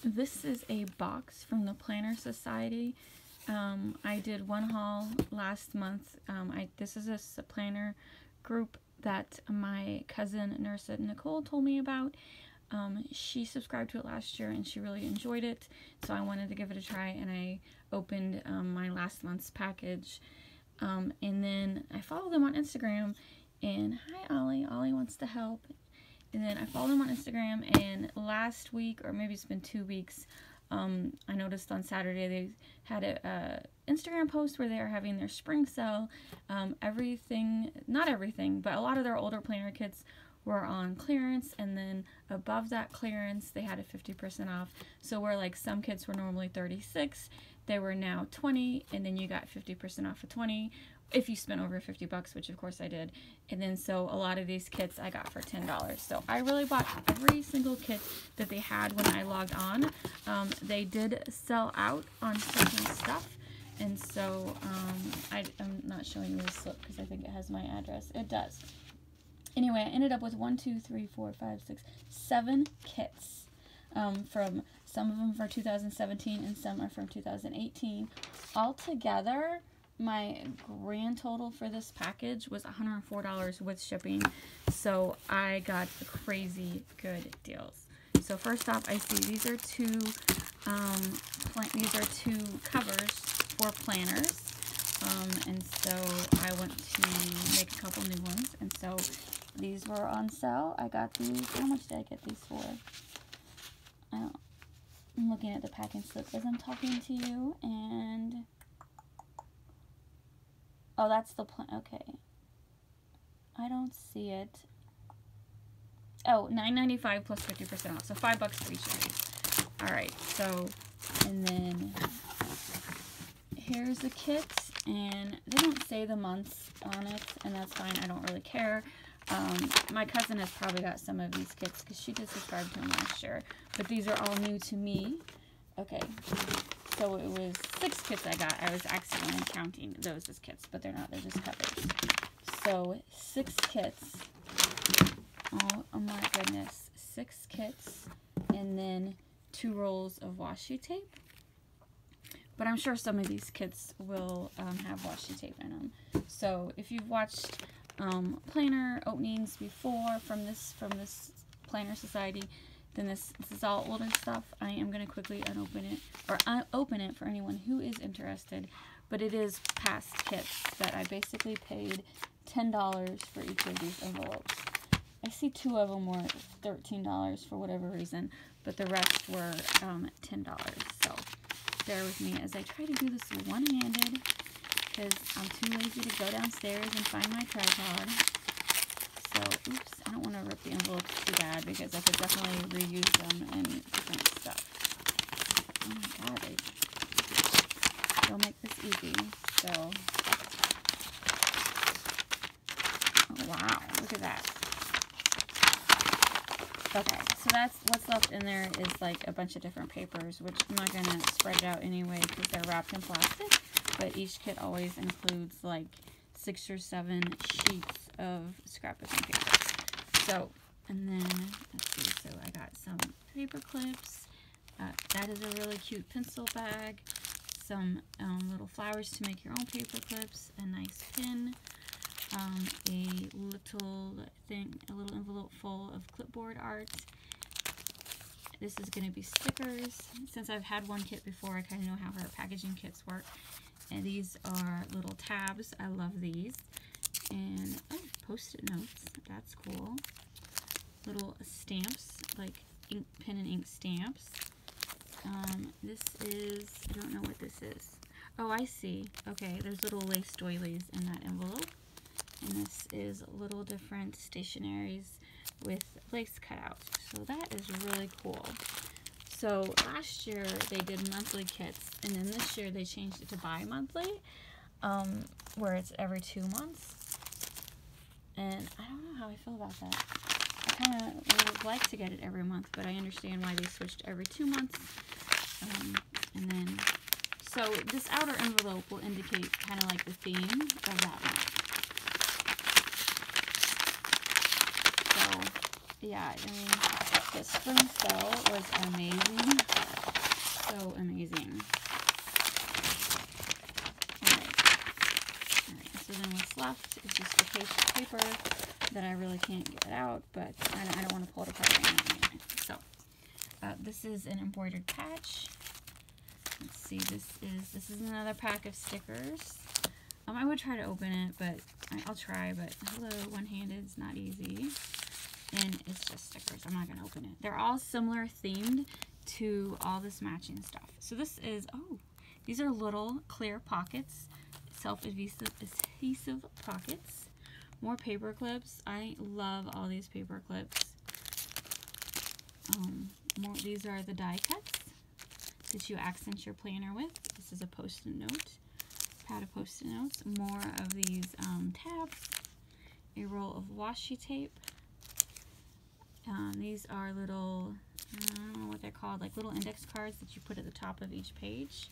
This is a box from the Planner Society. I did one haul last month. This is a planner group that my cousin Nursa Nicole told me about. She subscribed to it last year and she really enjoyed it, so I wanted to give it a try, and I opened my last month's package. And then I followed them on Instagram, and hi Ollie, Ollie wants to help. And then I followed them on Instagram, and last week, or maybe it's been 2 weeks, I noticed on Saturday they had a Instagram post where they are having their spring sale. Everything, not everything, but a lot of their older planner kits were on clearance, and then above that clearance they had a 50% off. So where like some kits were normally $36, they were now $20, and then you got 50% off of $20 if you spent over $50, which of course I did. And then so a lot of these kits I got for $10. So I really bought every single kit that they had when I logged on. They did sell out on certain stuff, and so I'm not showing you the slip because I think it has my address. It does. Anyway, I ended up with 7 kits. From some of them for 2017 and some are from 2018. Altogether, my grand total for this package was $104 with shipping, so I got crazy good deals. So first off, I see these are two covers for planners, and so I went to make a couple new ones, and so these were on sale. I got these. How much did I get these for? I'm looking at the packing slip as I'm talking to you, and oh, that's the plan. Okay, I don't see it. Oh, $9.95 plus 50% off, so $5 for each of these. All right, so and then here's the kits, and they don't say the months on it, and that's fine. I don't really care. My cousin has probably got some of these kits because she did subscribe to them last year, but these are all new to me. Okay, so it was 6 kits I got. I was accidentally counting those as kits, but they're not. They're just covers. So 6 kits. Oh my goodness, 6 kits, and then 2 rolls of washi tape. But I'm sure some of these kits will have washi tape in them. So if you've watched planner openings before from this Planner Society, then this is all older stuff. I am going to quickly unopen it, or open it for anyone who is interested. But it is past kits that I basically paid $10 for each of these envelopes. I see 2 of them were $13 for whatever reason, but the rest were $10. So bear with me as I try to do this one-handed, because I'm too lazy to go downstairs and find my tripod. So, oops, I don't want to rip the envelopes too bad because I could definitely reuse them in different stuff. Oh my god, they'll make this easy. So, oh wow, look at that. Okay, so that's what's left in there is like a bunch of different papers, which I'm not going to spread it out anyway because they're wrapped in plastic. But each kit always includes like 6 or 7 sheets of scrapbooking paper. So, and then, let's see, so I got some paper clips. That is a really cute pencil bag. Some little flowers to make your own paper clips. A nice pin. A little envelope full of clipboard art. This is going to be stickers. Since I've had one kit before, I kind of know how her packaging kits work. And these are little tabs. I love these. And, oh, post-it notes. That's cool. Little stamps, like ink, pen and ink stamps. This is, I don't know what this is. Oh, I see. Okay, there's little lace doilies in that envelope. And this is little different stationaries with lace cutouts. So that is really cool. So last year they did monthly kits, and then this year they changed it to bi-monthly, where it's every 2 months. And I don't know how I feel about that. I kind of would like to get it every month, but I understand why they switched to every 2 months. And then, so this outer envelope will indicate kind of like the theme of that month. So, yeah, I mean, the spring sale was amazing. so amazing. Alright, so then what's left is just a piece of paper that I really can't get out, but I don't want to pull it apart right now anyway. So, this is an embroidered patch. Let's see, this is another pack of stickers. I would try to open it, but I'll try, but hello, one-handed is not easy. And it's just stickers. I'm not going to open it. They're all similar themed to all this matching stuff. So this is, oh, these are little clear pockets, self-adhesive pockets. More paper clips. I love all these paper clips. These are the die cuts that you accent your planner with. This is a post-it note, pad of post-it notes. More of these tabs. A roll of washi tape. These are little, I don't know what they're called, like little index cards that you put at the top of each page.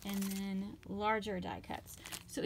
And then larger die cuts. So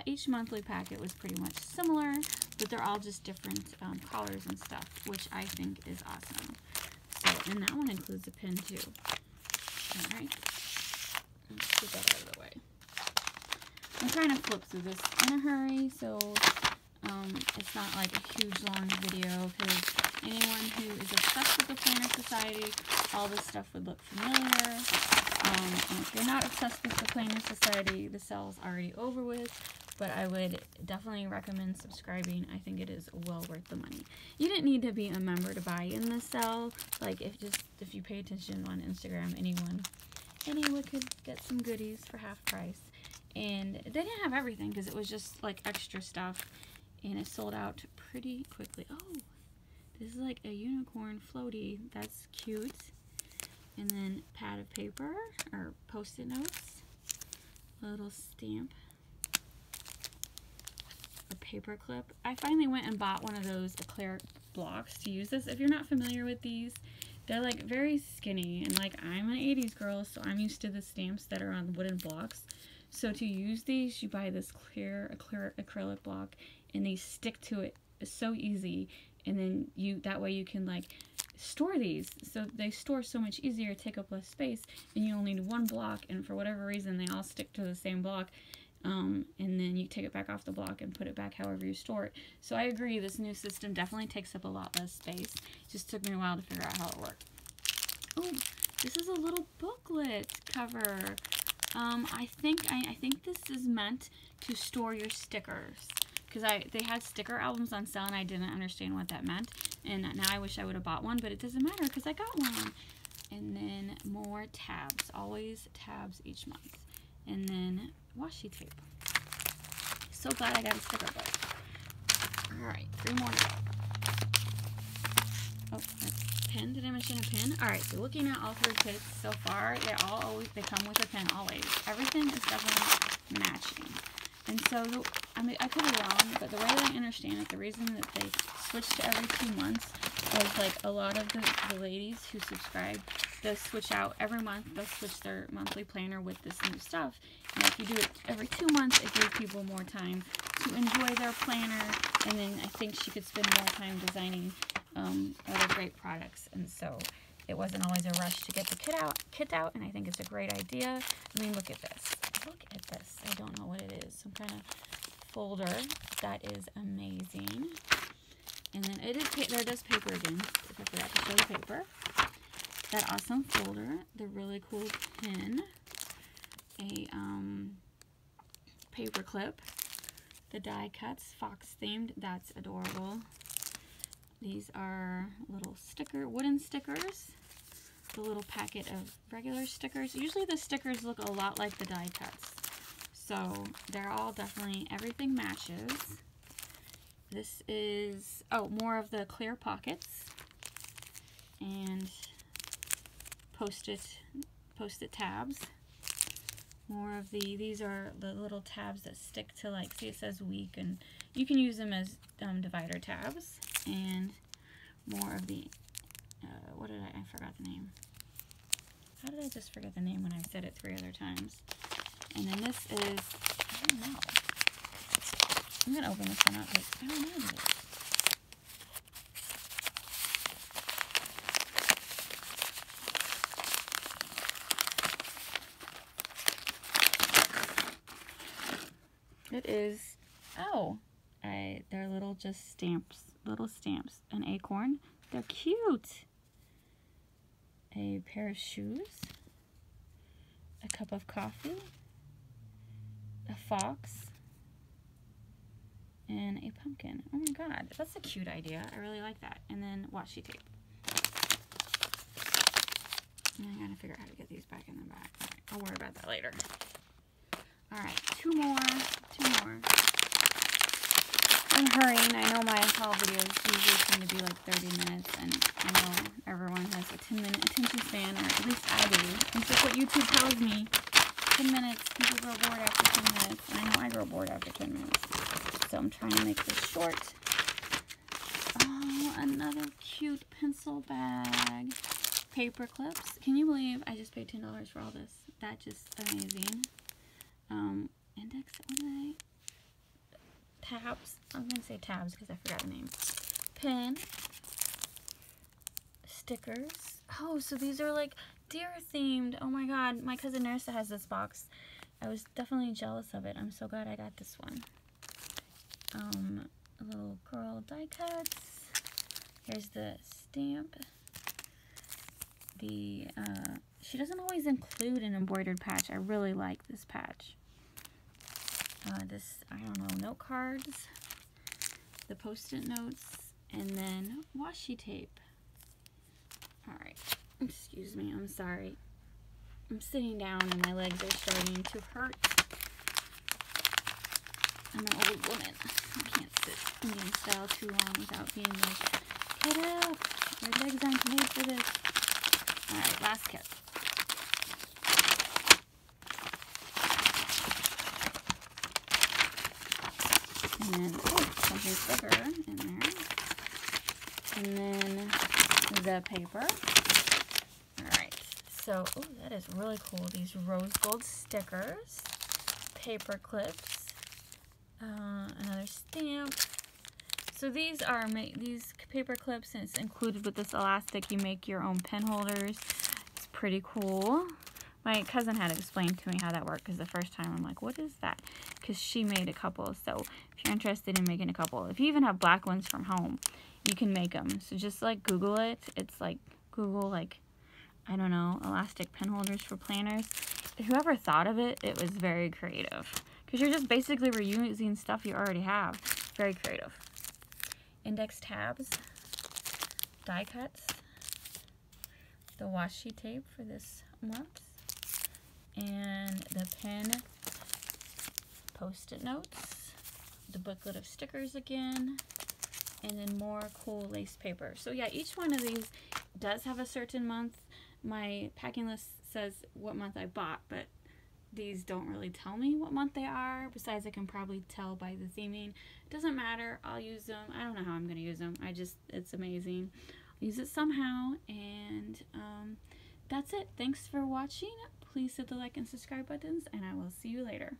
each monthly packet was pretty much similar, but they're all just different colors and stuff, which I think is awesome. So, and that one includes a pin too. All right, let's get that out of the way. I'm trying to flip through this in a hurry, so it's not like a huge long video, because anyone who is obsessed with the Planner Society, all this stuff would look familiar. And if you're not obsessed with the Planner Society, the sale's already over with, but I would definitely recommend subscribing. I think it is well worth the money. You didn't need to be a member to buy in the sale. Like, if you pay attention on Instagram, anyone could get some goodies for half price. And they didn't have everything because it was just like extra stuff, and it sold out pretty quickly. Oh, this is like a unicorn floaty. That's cute. And then pad of paper or post-it notes, a little stamp, a paper clip. I finally went and bought one of those eclair blocks to use this. If you're not familiar with these, they're like very skinny, and like I'm an 80s girl, so I'm used to the stamps that are on wooden blocks. So to use these, you buy this clear acrylic block, and they stick to it. It's so easy, and then that way you can like store these. So they store so much easier, take up less space, and you only need one block, and for whatever reason they all stick to the same block. And then you take it back off the block and put it back however you store it. So I agree, this new system definitely takes up a lot less space. It just took me a while to figure out how it worked. Oh, this is a little booklet cover. I think this is meant to store your stickers, because they had sticker albums on sale and I didn't understand what that meant, and now I wish I would have bought one, but it doesn't matter because I got one. And then more tabs, always tabs each month, and then washi tape. So glad I got a sticker book. All right, 3 more to go. Oh, pen. Did I mention a pen? All right, so looking at all 3 kits so far, they come with a pen always. Everything is definitely matching. And so, I could be wrong, but the way that I understand it, the reason that they switched to every 2 months was like a lot of the ladies who subscribe, they'll switch out every month. They'll switch their monthly planner with this new stuff. And if you do it every 2 months, it gives people more time to enjoy their planner. And then I think she could spend more time designing other great products. And so it wasn't always a rush to get the kit out, and I think it's a great idea. I mean, look at this. Look at this. I don't know what it is. Some kind of folder. That is amazing. And then there does paper again, if I forgot to show the paper. That awesome folder, the really cool pin, a paper clip, the die cuts, fox themed, that's adorable. These are little wooden stickers, the little packet of regular stickers. Usually the stickers look a lot like the die cuts, so they're all definitely, everything matches. This is, oh, more of the clear pockets, and post-it tabs. More of these are the little tabs that stick to, like, see, it says week, and you can use them as divider tabs. And more of the, I forgot the name. How did I just forget the name when I said it 3 other times? And then this is, I don't know. I'm going to open this one up, but I don't know what it is. it is, oh, they're little just stamps, little stamps. An acorn, they're cute. A pair of shoes, a cup of coffee, a fox, and a pumpkin. Oh my god, that's a cute idea. I really like that. And then washi tape. And I gotta figure out how to get these back in the back. All right, I'll worry about that later. Alright, two more. I'm hurrying. I know my haul videos usually tend to be like 30 minutes, and I know everyone has a 10-minute attention span, or at least I do. It's just what YouTube tells me. 10 minutes, people grow bored after 10 minutes, and I know I grow bored after 10 minutes. So I'm trying to make this short. Oh, another cute pencil bag. Paper clips. Can you believe I just paid $10 for all this? That's just amazing. Index, what are they? Tabs. I'm going to say tabs because I forgot the name. Pen. Stickers. Oh, so these are like deer themed. Oh my god, my cousin Nerissa has this box. I was definitely jealous of it. I'm so glad I got this one. A little girl die cuts. Here's the stamp. She doesn't always include an embroidered patch. I really like this patch. This, I don't know, note cards, the post-it notes, and then washi tape. Alright, excuse me, I'm sorry. I'm sitting down and my legs are starting to hurt. I'm an old woman. I can't sit Indian style too long without being like, get up! Your legs aren't made for this. Alright, last kit. And then, oh, something thicker in there. And then the paper. Alright, so, oh, that is really cool. These rose gold stickers, paper clips, another stamp. So these are these paper clips, and it's included with this elastic. You make your own pen holders. It's pretty cool. My cousin had explained to me how that worked, because the first time I'm like, what is that? Because she made a couple. So if you're interested in making a couple, if you even have black ones from home, you can make them. So just like Google it. It's like Google, like, I don't know, elastic pen holders for planners. Whoever thought of it, it was very creative. Because you're just basically reusing stuff you already have. Very creative. Index tabs, die cuts, the washi tape for this month, and the pen post-it notes, the booklet of stickers again, and then more cool lace paper. So yeah, each one of these does have a certain month. My packing list says what month I bought, but these don't really tell me what month they are. Besides, I can probably tell by the theming. It doesn't matter. I'll use them. I don't know how I'm going to use them. It's amazing. I'll use it somehow. And that's it. Thanks for watching. Please hit the like and subscribe buttons, and I will see you later.